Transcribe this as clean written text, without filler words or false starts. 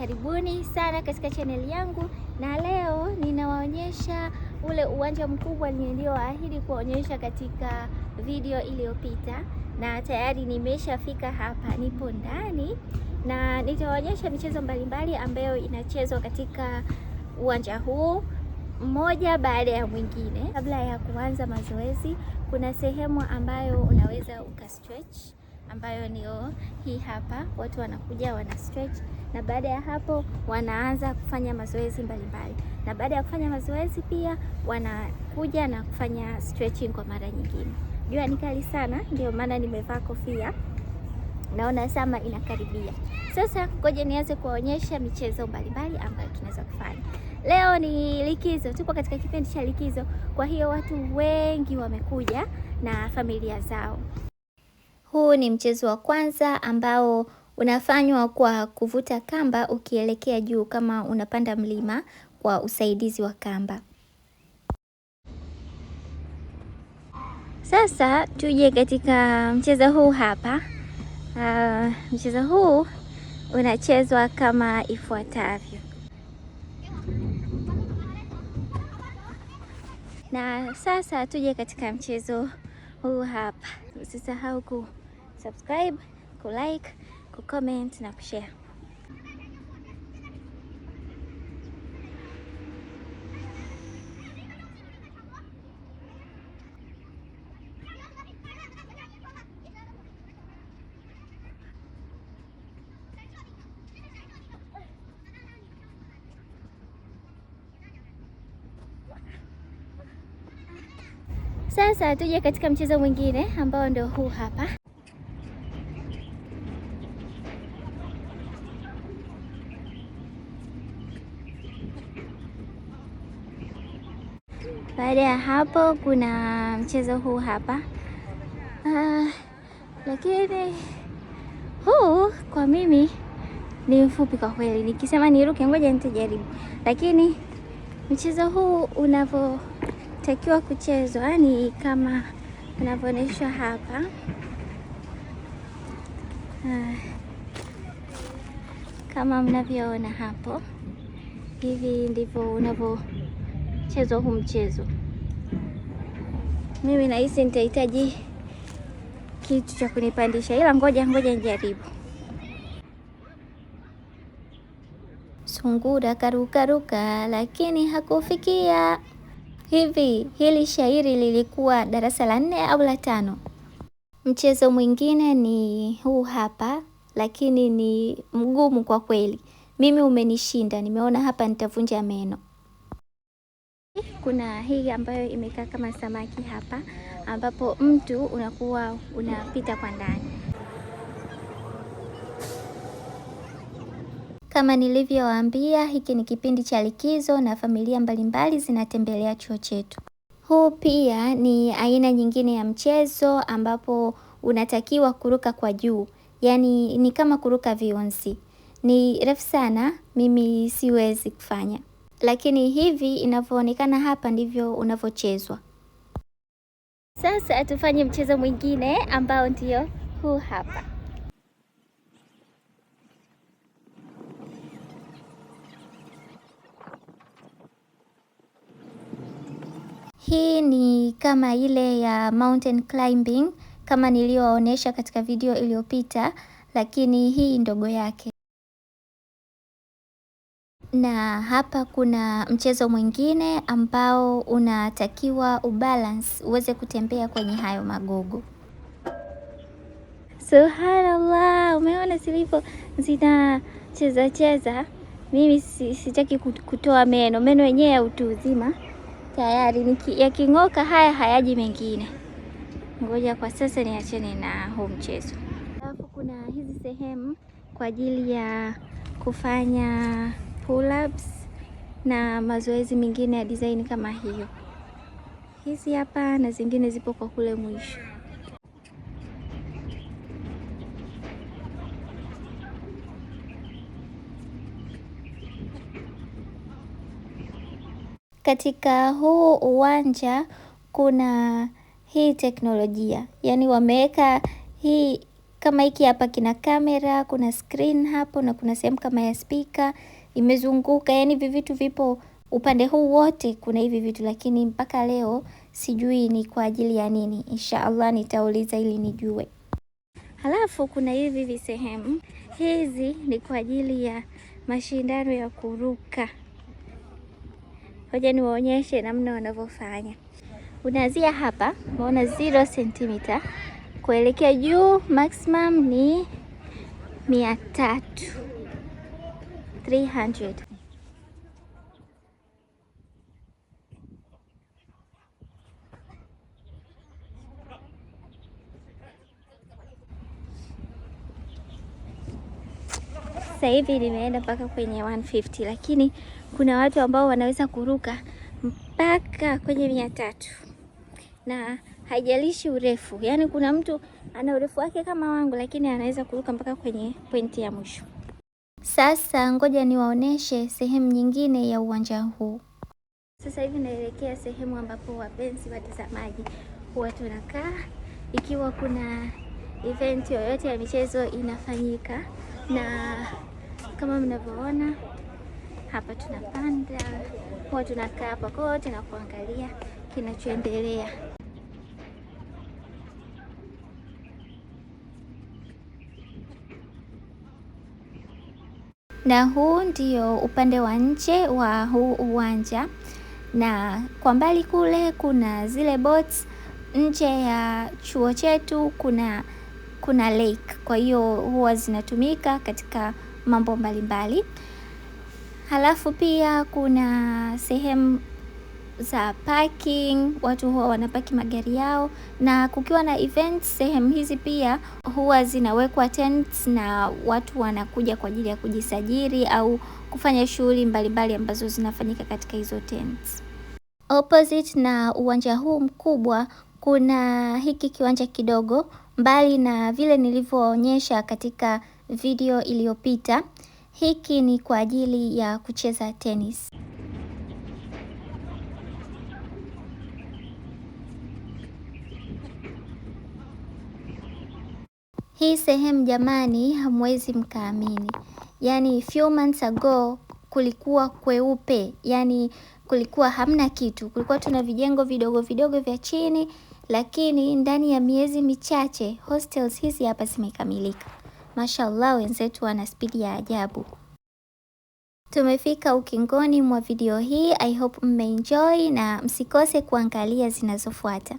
Karibuni sana katika chaneli yangu, na leo ninawaonyesha ule uwanja mkubwa nilioahidi kuonyesha katika video iliyopita, na tayari nimeshafika hapa, nipo ndani na nitawaonyesha michezo mbalimbali ambayo inachezwa katika uwanja huu mmoja baada ya mwingine. Kabla ya kuanza mazoezi, kuna sehemu ambayo unaweza ukastretch, ambayo ndio hii hapa. Watu wanakuja wana stretch, na baada ya hapo wanaanza kufanya mazoezi mbalimbali, na baada ya kufanya mazoezi pia wanakuja na kufanya stretching kwa mara nyingine. Jua ni kali sana, ndio maana nimevaa kofia. Naona sama inakaribia. Sasa ngoja nianze kuwaonyesha michezo mbalimbali ambayo tunaweza kufanya. Leo ni likizo, tupo katika kipindi cha likizo, kwa hiyo watu wengi wamekuja na familia zao. Huu ni mchezo wa kwanza ambao unafanywa kwa kuvuta kamba ukielekea juu kama unapanda mlima kwa usaidizi wa kamba. Sasa tuje katika mchezo huu hapa. Mchezo huu unachezwa kama ifuatavyo. Na sasa tuje katika mchezo huu hapa. Usisahau kusubscribe, kulike, kucomment na kushare. Sasa tuje katika mchezo mwingine ambao ndio huu hapa. Baada ya hapo kuna mchezo huu hapa. Lakini huu kwa mimi ni mfupi kwa kweli. Nikisema niruke, ngoja nitajaribu. Lakini mchezo huu unavyotakiwa kuchezwa ni kama unavyoonyeshwa hapa. Kama mnavyoona hapo, hivi ndivyo unavyochezwa huu mchezo. Mimi nahisi nitahitaji kitu cha kunipandisha, ila ngoja nijaribu. Sungura karukaruka lakini hakufikia. Hivi hili shairi lilikuwa darasa la 4 au la 5? Mchezo mwingine ni huu hapa, lakini ni mgumu kwa kweli. Mimi umenishinda, nimeona hapa nitavunja meno. Kuna hii ambayo imekaa kama samaki hapa, ambapo mtu unakuwa unapita kwa ndani. Kama nilivyowaambia, hiki ni kipindi cha likizo na familia mbalimbali zinatembelea chuo chetu. Huu pia ni aina nyingine ya mchezo ambapo unatakiwa kuruka kwa juu. Yaani ni kama kuruka viunzi. Ni refu sana, mimi siwezi kufanya. Lakini hivi inavyoonekana hapa ndivyo unavyochezwa. Sasa tufanye mchezo mwingine ambao ndio huu hapa. Hii ni kama ile ya mountain climbing kama niliyoonyesha katika video iliyopita, lakini hii ndogo yake. Na hapa kuna mchezo mwingine ambao unatakiwa ubalance uweze kutembea kwenye hayo magogo. Subhanallah, umeona silivyo zinacheza. Mimi sitaki kutoa meno yenyewe ya utu uzima. Tayari yaking'oka haya hayaji mengine. Ngoja kwa sasa niachane na huu mchezo. Alafu kuna hizi sehemu kwa ajili ya kufanya pull-ups na mazoezi mengine ya design kama hiyo. Hizi hapa na zingine zipo kwa kule mwisho. Katika huu uwanja kuna hii teknolojia, yaani wameweka hii kama hiki hapa kina kamera, kuna screen hapo na kuna sehemu kama ya speaker imezunguka. Yani hivi vitu vipo upande huu wote, kuna hivi vitu, lakini mpaka leo sijui ni kwa ajili ya nini. Inshallah nitauliza ili nijue. Halafu kuna hivi visehemu, hizi ni kwa ajili ya mashindano ya kuruka. Ngoja niwaonyeshe namna wanavyofanya. Unaanzia hapa, unaona 0 cm kuelekea juu, maximum ni 300. Sasa hivi nimeenda mpaka kwenye 150, lakini kuna watu ambao wanaweza kuruka mpaka kwenye 300 na haijalishi urefu. Yaani kuna mtu ana urefu wake kama wangu, lakini anaweza kuruka mpaka kwenye pointi ya mwisho. Sasa ngoja niwaoneshe sehemu nyingine ya uwanja huu. Sasa hivi naelekea sehemu ambapo wapenzi watazamaji huwa tunakaa ikiwa kuna event yoyote ya michezo inafanyika, na kama mnavyoona hapa tunapanda, huwa tunakaa hapa kote na kuangalia kinachoendelea. Na huu ndio upande wa nje wa huu uwanja, na kwa mbali kule kuna zile boats. Nje ya chuo chetu kuna lake, kwa hiyo huwa zinatumika katika mambo mbalimbali. Halafu pia kuna sehemu za parking, watu huwa wanapaki magari yao, na kukiwa na events sehemu hizi pia huwa zinawekwa tents na watu wanakuja kwa ajili ya kujisajili au kufanya shughuli mbalimbali ambazo zinafanyika katika hizo tents. Opposite na uwanja huu mkubwa kuna hiki kiwanja kidogo, mbali na vile nilivyoonyesha katika video iliyopita. Hiki ni kwa ajili ya kucheza tennis. Hii sehemu jamani, hamwezi mkaamini. Yaani few months ago kulikuwa kweupe, yaani kulikuwa hamna kitu. Kulikuwa tuna vijengo vidogo vidogo vya chini, lakini ndani ya miezi michache hostels hizi hapa zimekamilika. Mashallah, wenzetu wana spidi ya ajabu. Tumefika ukingoni mwa video hii. I hope mmeenjoy na msikose kuangalia zinazofuata.